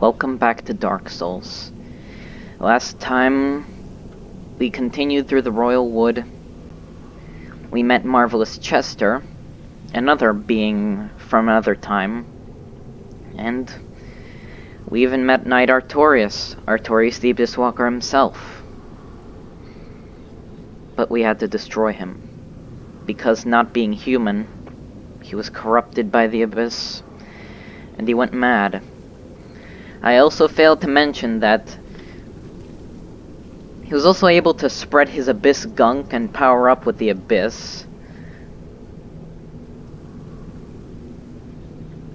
Welcome back to Dark Souls. Last time, we continued through the Royal Wood. We met Marvelous Chester, another being from another time. And we even met Knight Artorias, Artorias the Abyss Walker himself. But we had to destroy him. Because not being human, he was corrupted by the Abyss, and he went mad. I also failed to mention that he was also able to spread his Abyss gunk and power up with the Abyss.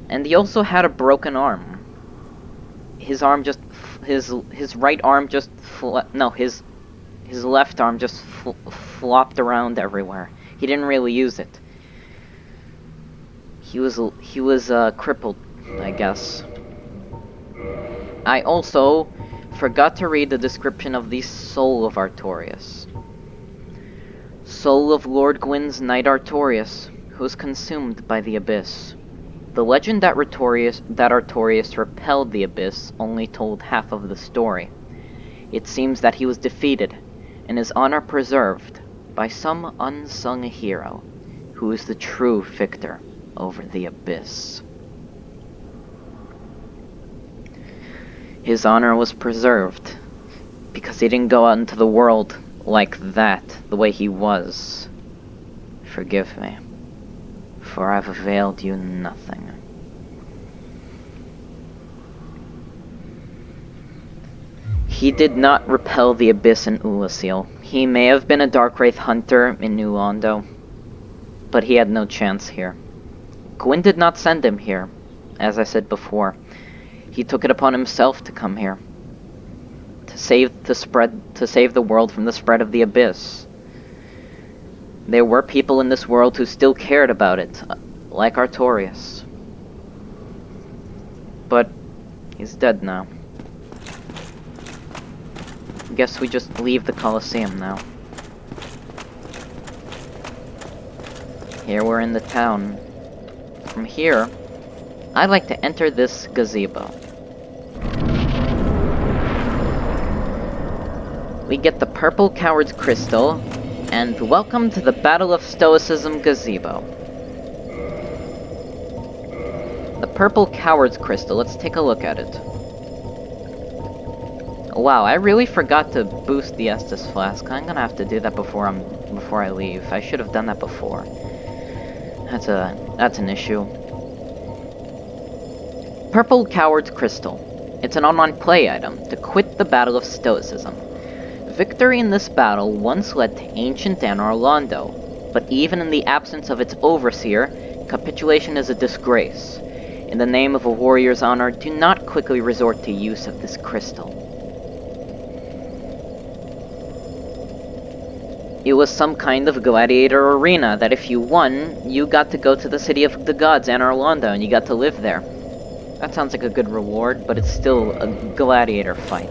And he also had a broken arm. His arm just... his right arm just... his left arm just flopped around everywhere. He didn't really use it. He was crippled, I guess. I also forgot to read the description of the soul of Artorias. Soul of Lord Gwyn's Knight Artorias, who was consumed by the Abyss. The legend that Artorias repelled the Abyss only told half of the story. It seems that he was defeated, and his honor preserved, by some unsung hero, who is the true victor over the Abyss. His honor was preserved, because he didn't go out into the world like that, the way he was. Forgive me, for I've availed you nothing. He did not repel the Abyss in Oolacile. He may have been a Darkwraith hunter in New Londo, but he had no chance here. Gwyn did not send him here, as I said before. He took it upon himself to come here, to save the world from the spread of the Abyss. There were people in this world who still cared about it, like Artorias. But he's dead now. Guess we just leave the Colosseum now. Here we're in the town. From here, I'd like to enter this gazebo. We get the Purple Coward's Crystal, and welcome to the Battle of Stoicism gazebo. The Purple Coward's Crystal, let's take a look at it. Wow, I really forgot to boost the Estus Flask. I'm gonna have to do that before I leave. I should have done that before. That's an issue. Purple Coward's Crystal. It's an online play item to quit the Battle of Stoicism. Victory in this battle once led to ancient Anor Londo, but even in the absence of its overseer, capitulation is a disgrace. In the name of a warrior's honor, do not quickly resort to use of this crystal. It was some kind of gladiator arena that if you won, you got to go to the city of the gods, Anor Londo, and you got to live there. That sounds like a good reward, but it's still a gladiator fight.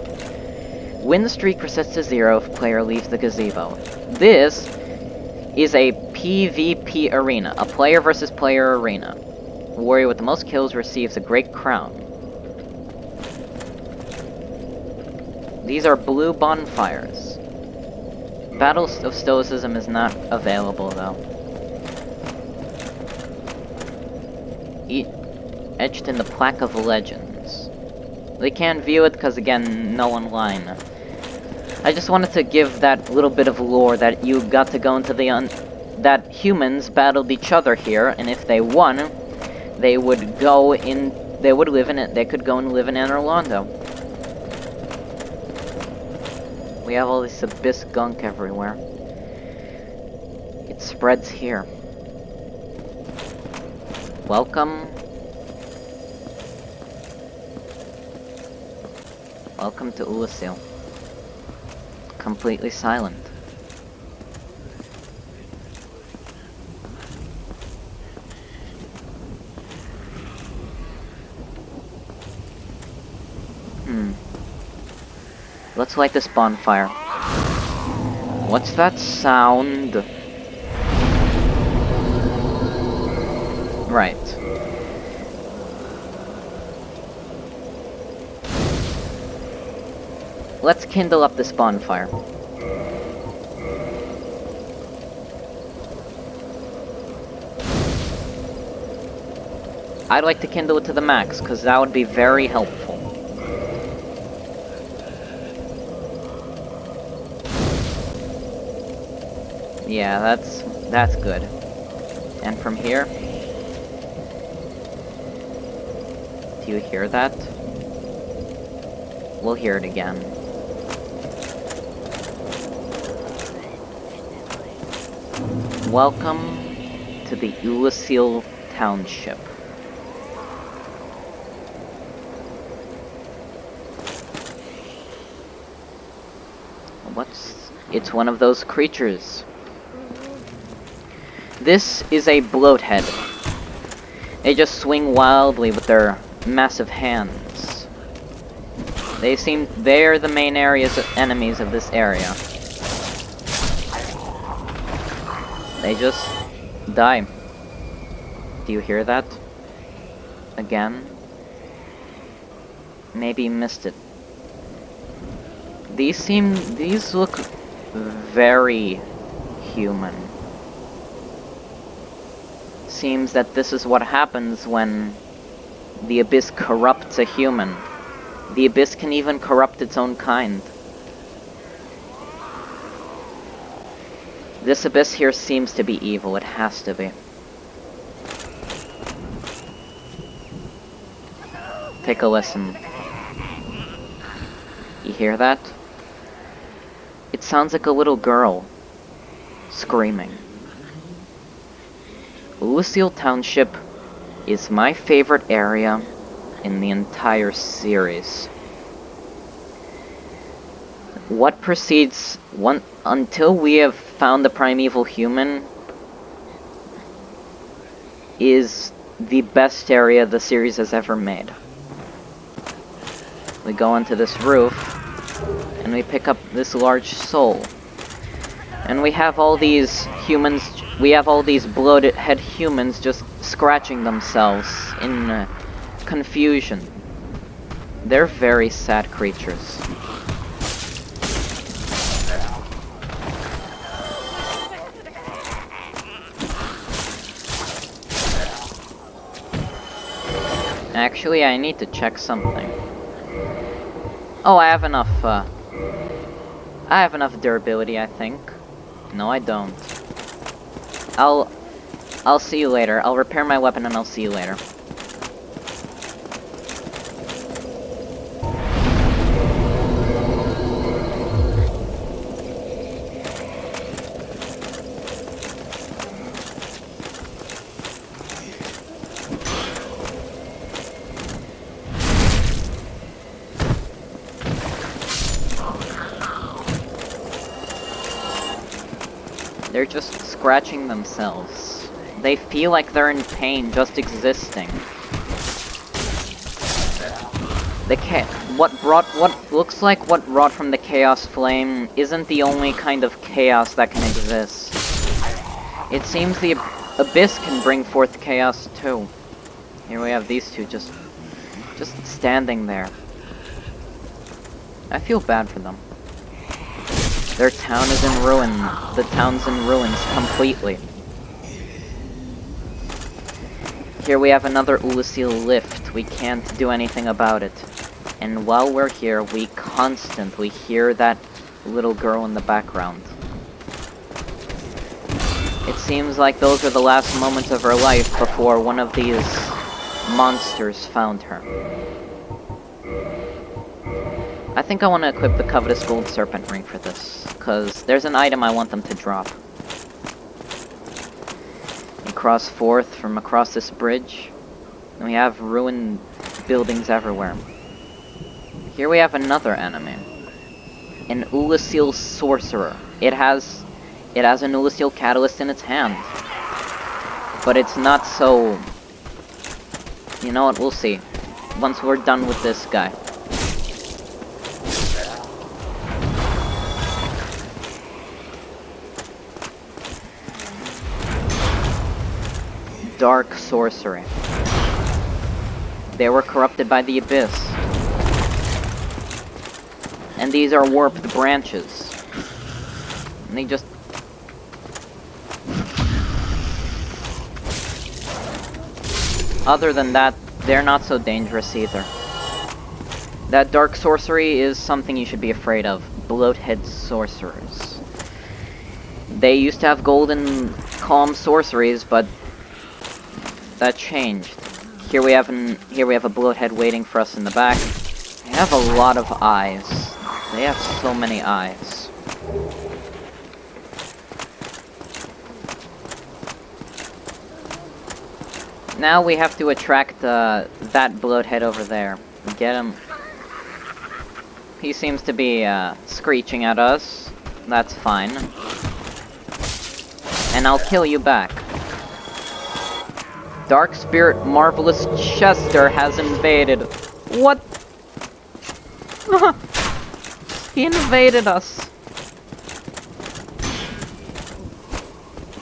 Win streak resets to 0 if player leaves the gazebo. This is a PvP arena, a player versus player arena. The warrior with the most kills receives a great crown. These are blue bonfires. Battle of Stoicism is not available, though. Etched in the Plaque of Legends. They can't view it because, again, no online. I just wanted to give that little bit of lore that you got to go into that humans battled each other here, and if they won, they could go and live in Anor Londo. We have all this Abyss gunk everywhere. It spreads here. Welcome. Welcome to Oolacile. Completely silent. Let's light this bonfire. What's that sound? Right. let's kindle up this bonfire. I'd like to kindle it to the max, because that would be very helpful. Yeah, that's good. And from here... Do you hear that? We'll hear it again. Welcome to the Oolacile Township. It's one of those creatures. This is a bloathead. They just swing wildly with their massive hands. They're the main enemies of this area. They just die. Do you hear that? Again? Maybe you missed it. These look very human. Seems that this is what happens when the Abyss corrupts a human. The Abyss can even corrupt its own kind. This Abyss here seems to be evil. It has to be. Take a listen. You hear that? It sounds like a little girl screaming. Oolacile Township is my favorite area in the entire series. What precedes until we have found the primeval human is the best area the series has ever made. We go onto this roof and we pick up this large soul. And we have all these humans, we have all these bloated head humans just scratching themselves in confusion. They're very sad creatures. Actually, I need to check something. Oh, I have enough durability, I think. No, I don't. I'll see you later. I'll repair my weapon and I'll see you later. They're just scratching themselves. They feel like they're in pain just existing. What looks like what brought from the Chaos Flame isn't the only kind of chaos that can exist. It seems the Abyss can bring forth chaos too. Here we have these two just standing there. I feel bad for them. Their town is in ruin. The town's in ruins completely. Here we have another Oolacile lift. We can't do anything about it. And while we're here, we constantly hear that little girl in the background. It seems like those are the last moments of her life before one of these monsters found her. I think I want to equip the Covetous Gold Serpent Ring for this, because there's an item I want them to drop. We cross forth from across this bridge, and we have ruined buildings everywhere. Here we have another enemy. An Oolacile Sorcerer. It has an Oolacile Catalyst in its hand. But it's not so... You know what, we'll see. Once we're done with this guy. Dark sorcery. They were corrupted by the Abyss. And these are warped branches. And they just... Other than that, they're not so dangerous either. That dark sorcery is something you should be afraid of. Bloathead sorcerers. They used to have golden calm sorceries, but that changed. Here we have a bloathead waiting for us in the back. They have a lot of eyes. They have so many eyes. Now we have to attract that bloathead over there. Get him. He seems to be screeching at us. That's fine. And I'll kill you back. Dark Spirit Marvelous Chester has invaded. What? He invaded us.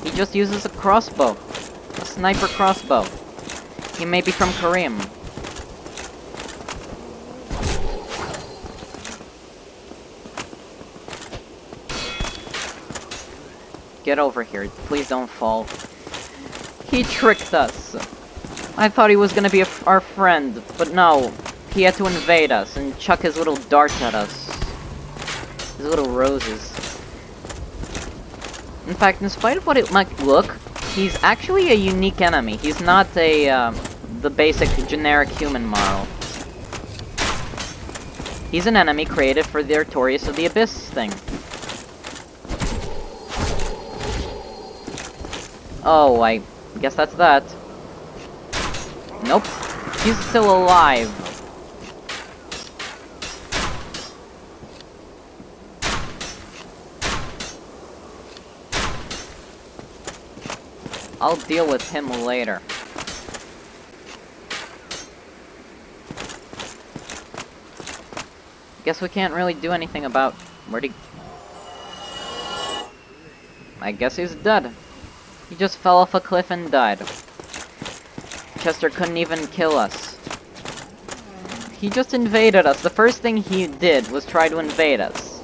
He just uses a crossbow. A sniper crossbow. He may be from Kareem. Get over here. Please don't fall. He tricked us. I thought he was gonna be our friend, but no. He had to invade us and chuck his little darts at us. His little roses. In fact, in spite of what it might look, he's actually a unique enemy. He's not the basic generic human model. He's an enemy created for the Artorias of the Abyss thing. Oh, I guess that's that. Nope. He's still alive. I'll deal with him later. Guess we can't really do anything about... Where'd he... I guess he's dead. He just fell off a cliff and died. Chester couldn't even kill us. He just invaded us. The first thing he did was try to invade us.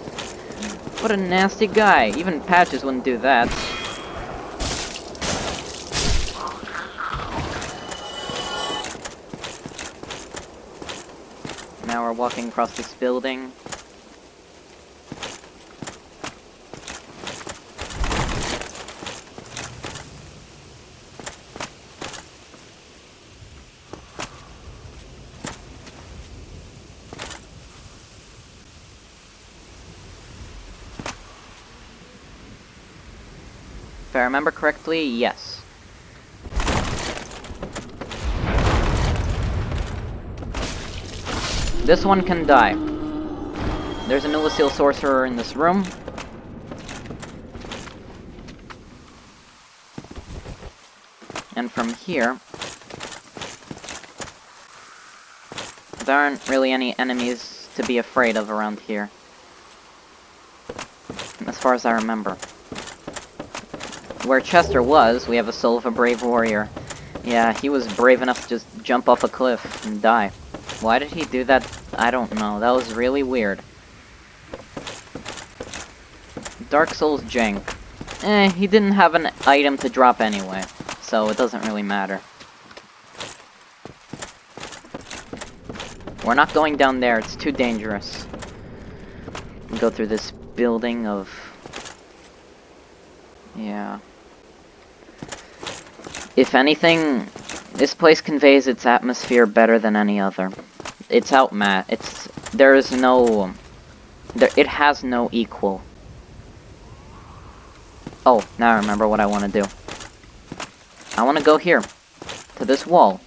What a nasty guy. Even Patches wouldn't do that. Now we're walking across this building. If I remember correctly, yes. This one can die. There's an Oolacile sorcerer in this room. And from here, there aren't really any enemies to be afraid of around here. As far as I remember. Where Chester was, we have a soul of a brave warrior. Yeah, he was brave enough to just jump off a cliff and die. Why did he do that? I don't know. That was really weird. Dark Souls jank. He didn't have an item to drop anyway, so it doesn't really matter. We're not going down there, it's too dangerous. We go through this building of... Yeah. If anything, this place conveys its atmosphere better than any other. It's there is no... it has no equal. Oh, now I remember what I want to do. I want to go here. To this wall.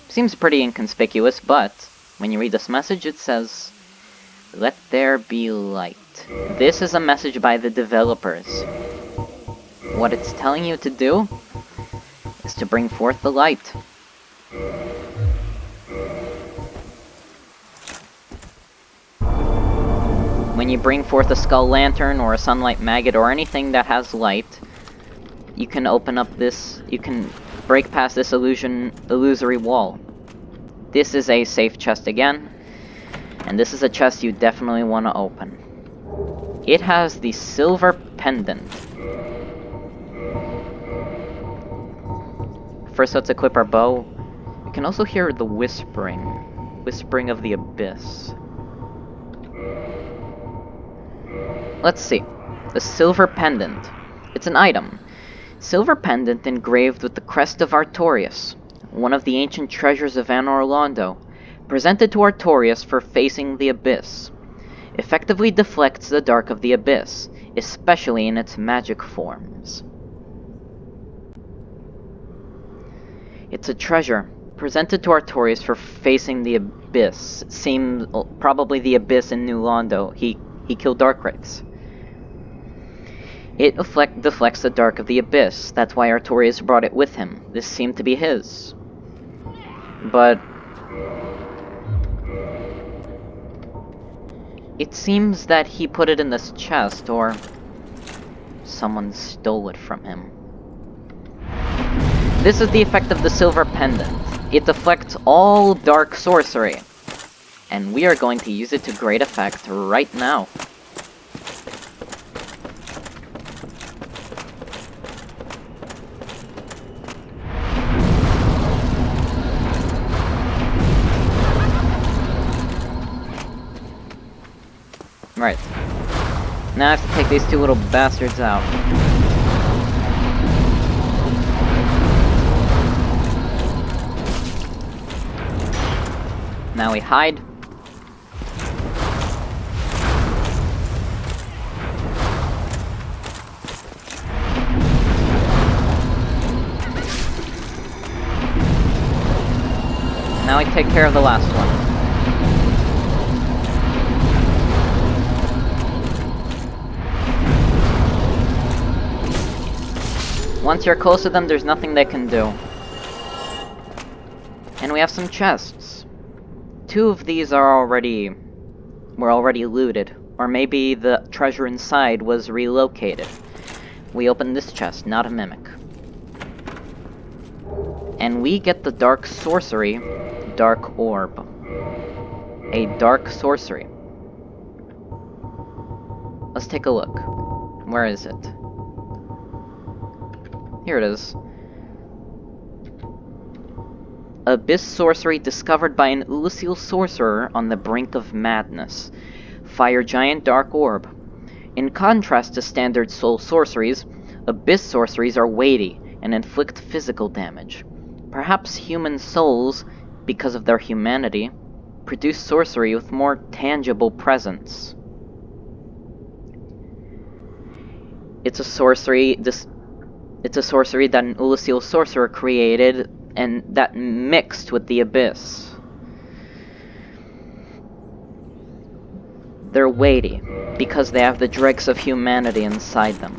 Seems pretty inconspicuous, but when you read this message it says, "Let there be light." This is a message by the developers. What it's telling you to do is to bring forth the light. When you bring forth a skull lantern or a sunlight maggot or anything that has light, you can open up this, you can break past this illusory wall. This is a safe chest again, And this is a chest you definitely want to open. It has the silver pendant. First, let's equip our bow. You can also hear the whispering of the abyss. Let's see. The silver pendant. It's an item. Silver pendant engraved with the crest of Artorias, one of the ancient treasures of Anor Londo, presented to Artorias for facing the abyss. Effectively deflects the dark of the abyss, especially in its magic forms. It's a treasure, presented to Artorias for facing the abyss. It seems probably the abyss in New Londo. He killed dark wraiths. It deflects the dark of the abyss. That's why Artorias brought it with him. This seemed to be his. But it seems that he put it in this chest, or someone stole it from him. This is the effect of the silver pendant. It deflects all dark sorcery. And we are going to use it to great effect right now. Right. Now I have to take these two little bastards out. Now we hide. Now we take care of the last one. Once you're close to them, there's nothing they can do. And we have some chests. Two of these were already looted, or maybe the treasure inside was relocated. We open this chest, not a mimic. And we get the dark sorcery, dark orb. A dark sorcery. Let's take a look. Where is it? Here it is. Abyss sorcery discovered by an Oolacile sorcerer on the brink of madness. Fire giant dark orb. In contrast to standard soul sorceries, abyss sorceries are weighty and inflict physical damage. Perhaps human souls, because of their humanity, produce sorcery with more tangible presence. It's a sorcery that an Oolacile sorcerer created and that mixed with the abyss. They're weighty because they have the dregs of humanity inside them.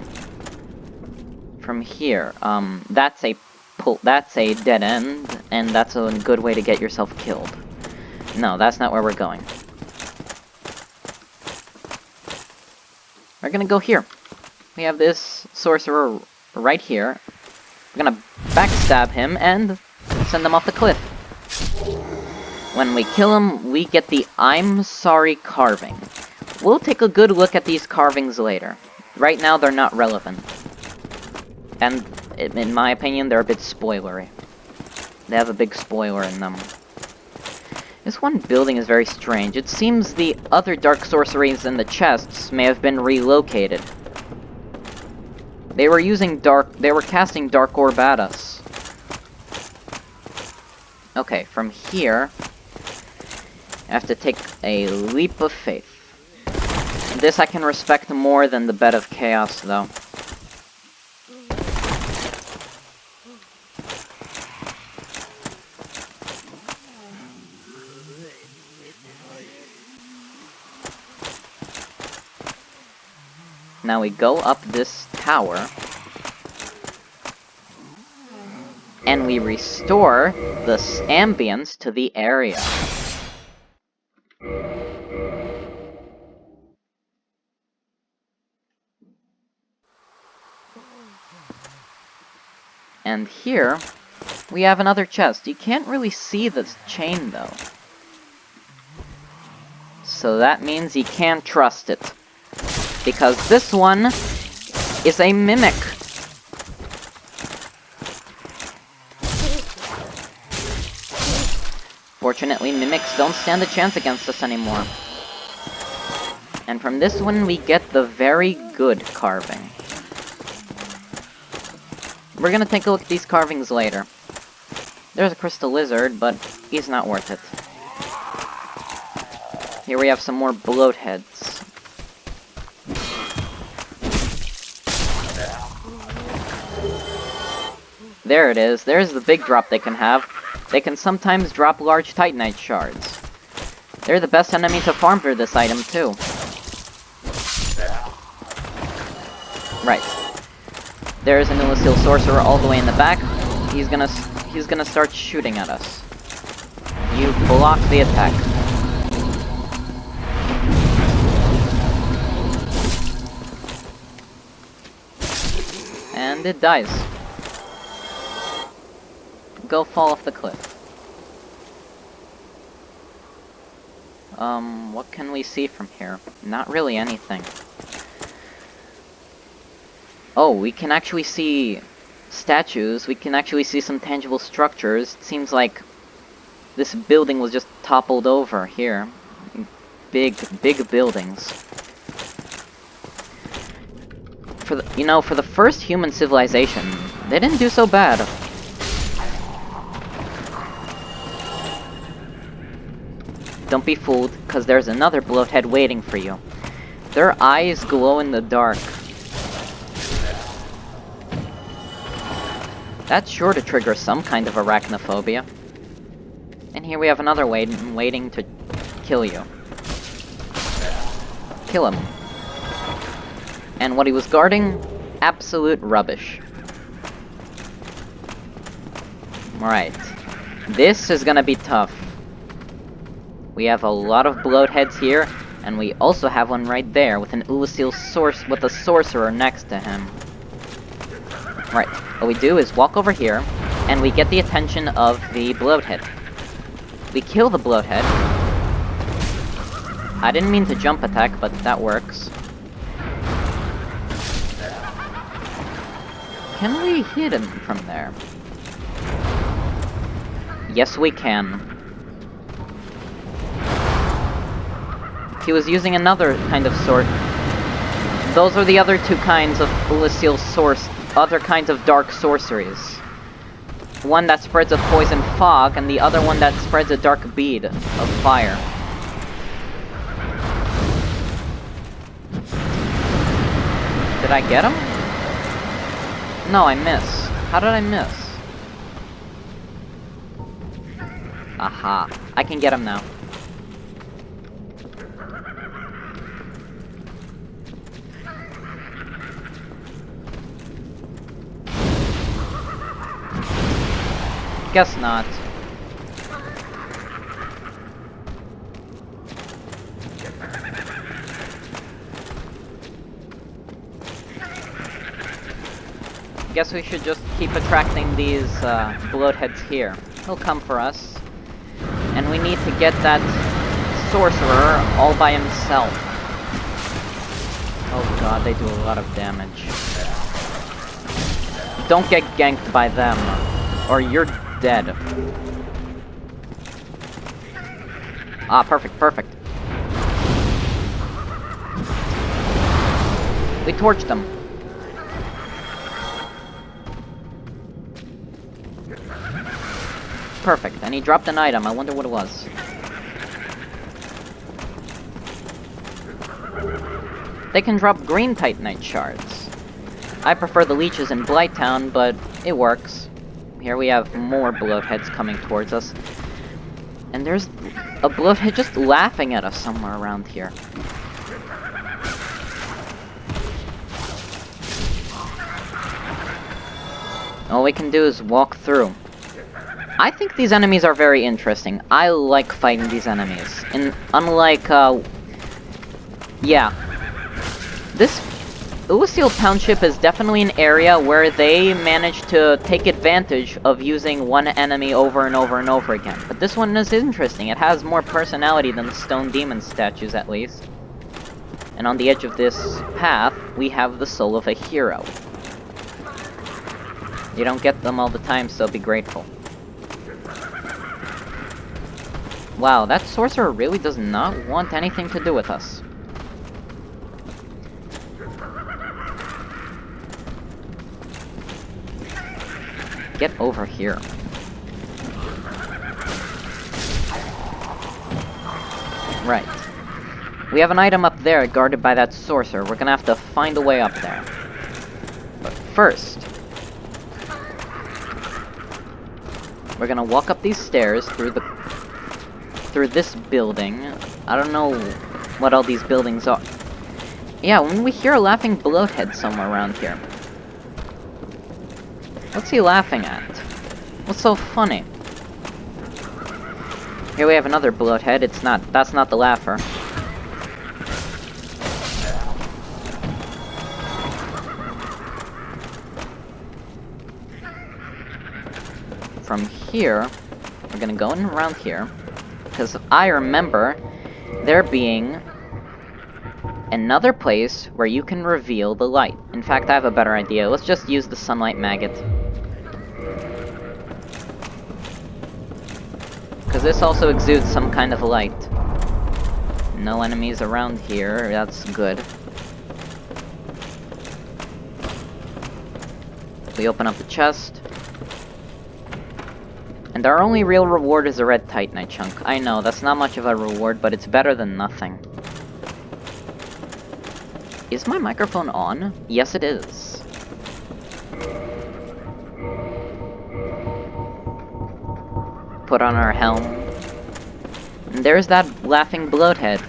From here, that's a dead end, and that's a good way to get yourself killed. No, that's not where we're going. We're gonna go here. We have this sorcerer right here. We're gonna backstab him and send him off the cliff. When we kill him, we get the I'm sorry carving. We'll take a good look at these carvings later. Right now, they're not relevant. And, in my opinion, they're a bit spoilery. They have a big spoiler in them. This one building is very strange. It seems the other dark sorceries in the chests may have been relocated. They were casting dark orb at us. Okay, from here, I have to take a leap of faith. This I can respect more than the Bed of Chaos, though. Now we go up this tower, and we restore the ambience to the area. And here, we have another chest. You can't really see this chain, though. So that means you can't trust it. Because this one is a mimic. Fortunately, mimics don't stand a chance against us anymore. And from this one, we get the very good carving. We're gonna take a look at these carvings later. There's a crystal lizard, but he's not worth it. Here we have some more bloatheads. There it is. There's the big drop they can have. They can sometimes drop large titanite shards. They're the best enemy to farm for this item, too. Right. There's an Oolacile sorcerer all the way in the back. He's gonna start shooting at us. You block the attack. And it dies. Go fall off the cliff. What can we see from here? Not really anything. Oh, we can actually see statues. We can actually see some tangible structures. It seems like this building was just toppled over here. Big buildings. For the first human civilization, they didn't do so bad. Don't be fooled, because there's another bloathead waiting for you. Their eyes glow in the dark. That's sure to trigger some kind of arachnophobia. And here we have another waiting to kill you. Kill him. And what he was guarding? Absolute rubbish. Alright. This is gonna be tough. We have a lot of bloatheads here, and we also have one right there with an Oolacile with a sorcerer next to him. Right, what we do is walk over here, and we get the attention of the bloathead. We kill the bloathead. I didn't mean to jump attack, but that works. Can we hit him from there? Yes, we can. He was using another kind of sword. Those are the other two kinds of Oolacile other kinds of dark sorceries. One that spreads a poison fog, and the other one that spreads a dark bead of fire. Did I get him? No, I miss. How did I miss? Aha. I can get him now. Guess not. Guess we should just keep attracting these bloatheads here. He'll come for us. And we need to get that sorcerer all by himself. Oh god, they do a lot of damage. Don't get ganked by them, or you're dead. Ah, perfect, perfect. We torched them. Perfect, and he dropped an item. I wonder what it was. They can drop green titanite shards. I prefer the leeches in Blighttown, but it works. Here we have more bloatheads coming towards us. And there's a bloathead just laughing at us somewhere around here. All we can do is walk through. I think these enemies are very interesting. I like fighting these enemies. And unlike, yeah. This Oolacile Township is definitely an area where they manage to take advantage of using one enemy over and over and over again. But this one is interesting. It has more personality than the stone demon statues, at least. And on the edge of this path, we have the soul of a hero. You don't get them all the time, so be grateful. Wow, that sorcerer really does not want anything to do with us. Get over here. Right. We have an item up there guarded by that sorcerer. We're gonna have to find a way up there. But first, we're gonna walk up these stairs through this building. I don't know what all these buildings are. Yeah, when we hear a laughing bloathead somewhere around here. What's he laughing at? What's so funny? Here we have another bloathead. That's not the laugher. From here, we're gonna go in around here, because I remember there being another place where you can reveal the light. In fact, I have a better idea. Let's just use the sunlight maggot. Because this also exudes some kind of light. No enemies around here, that's good. We open up the chest. And our only real reward is a red titanite chunk. I know, that's not much of a reward, but it's better than nothing. Is my microphone on? Yes, it is. Put on our helm. And there's that laughing bloathead.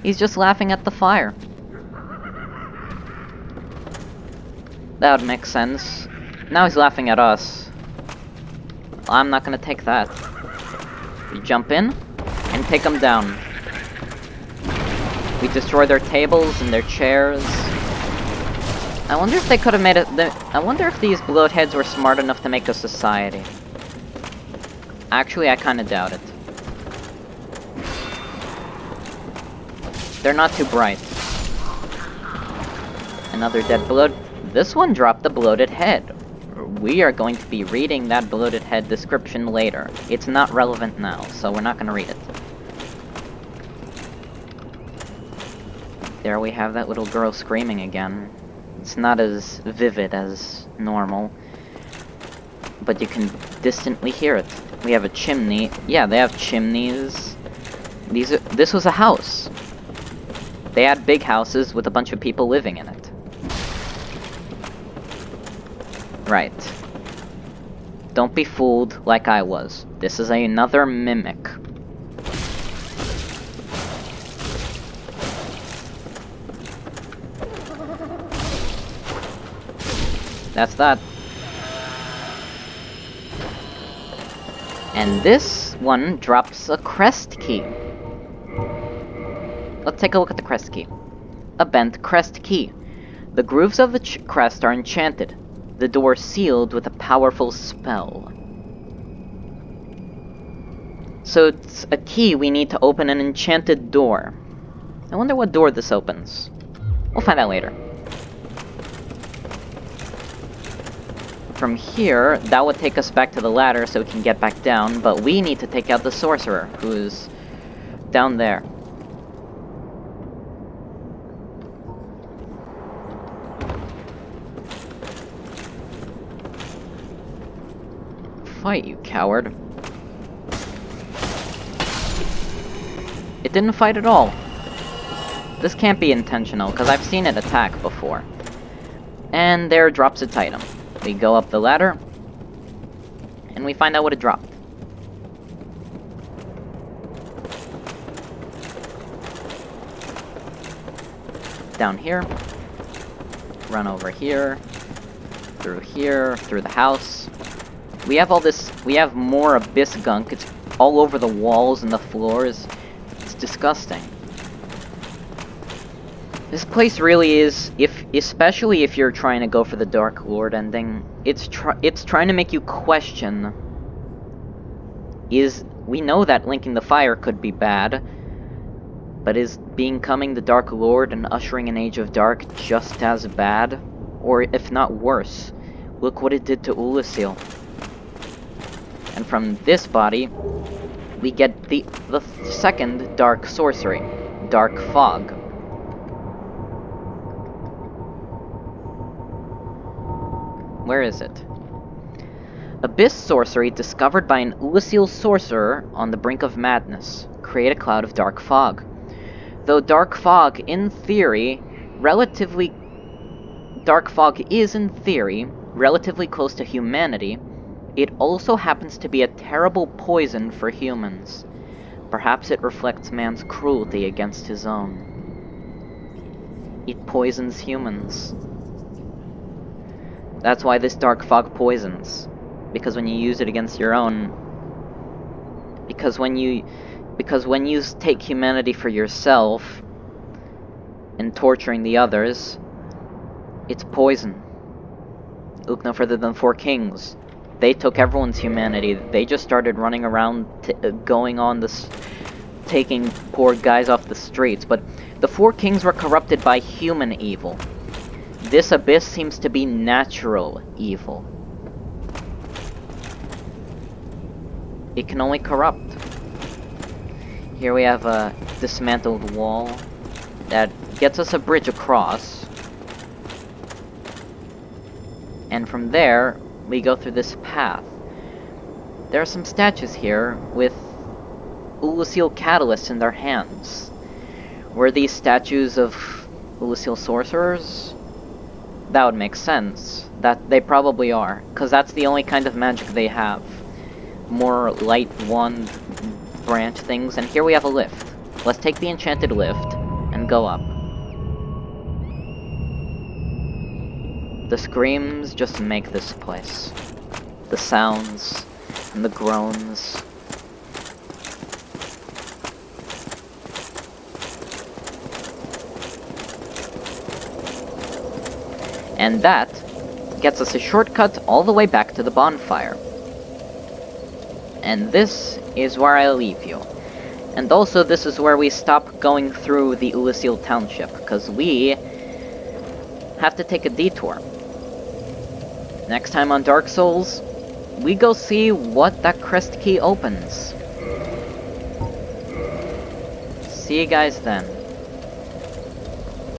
He's just laughing at the fire. That would make sense. Now he's laughing at us. I'm not gonna take that. We jump in and take them down. We destroy their tables and their chairs. I wonder if they could have made it. I wonder if these bloatheads were smart enough to make a society. Actually, I kinda doubt it. They're not too bright. Another dead bloat. This one dropped the bloated head. We are going to be reading that bloated head description later. It's not relevant now, so we're not gonna read it. There we have that little girl screaming again. It's not as vivid as normal, but you can distantly hear it. We have a chimney. Yeah, they have chimneys. This was a house. They had big houses with a bunch of people living in it. Right. Don't be fooled like I was. This is another mimic. That's that. And this one drops a crest key. Let's take a look at the crest key. A bent crest key. The grooves of the crest are enchanted. The door sealed with a powerful spell. So it's a key we need to open an enchanted door. I wonder what door this opens. We'll find out later. From here, that would take us back to the ladder so we can get back down, but we need to take out the sorcerer, who's down there. Fight, you coward. It didn't fight at all. This can't be intentional, because I've seen it attack before. And there drops its item. We go up the ladder, and we find out what it dropped. Down here. Run over here. Through the house. We have all this, we have more abyss gunk. It's all over the walls and the floors. It's disgusting. This place really is, especially if you're trying to go for the Dark Lord ending, it's trying to make you question, we know that linking the fire could be bad, but is becoming the Dark Lord and ushering an Age of Dark just as bad? Or if not worse? Look what it did to Oolacile. And from this body, we get the second Dark Sorcery, Dark Fog. Where is it? Abyss sorcery discovered by an Oolacile sorcerer on the brink of madness. Create a cloud of dark fog. Though dark fog, in theory, dark fog is, in theory, relatively close to humanity, it also happens to be a terrible poison for humans. Perhaps it reflects man's cruelty against his own. It poisons humans. That's why this dark fog poisons. Because when you use it against your own... Because when you take humanity for yourself and torturing the others, it's poison. Look no further than Four Kings. They took everyone's humanity. They just started running around, taking poor guys off the streets. But the Four Kings were corrupted by human evil. This abyss seems to be natural evil. It can only corrupt. Here we have a dismantled wall that gets us a bridge across. And from there, we go through this path. There are some statues here with Oolacile catalysts in their hands. Were these statues of Oolacile sorcerers? That would make sense. That they probably are, because that's the only kind of magic they have. More light wand branch things, and here we have a lift. Let's take the enchanted lift and go up. The screams just make this place. The sounds and the groans. And that gets us a shortcut all the way back to the bonfire. And this is where I leave you. And also this is where we stop going through the Oolacile Township, because we have to take a detour. Next time on Dark Souls, we go see what that crest key opens. See you guys then.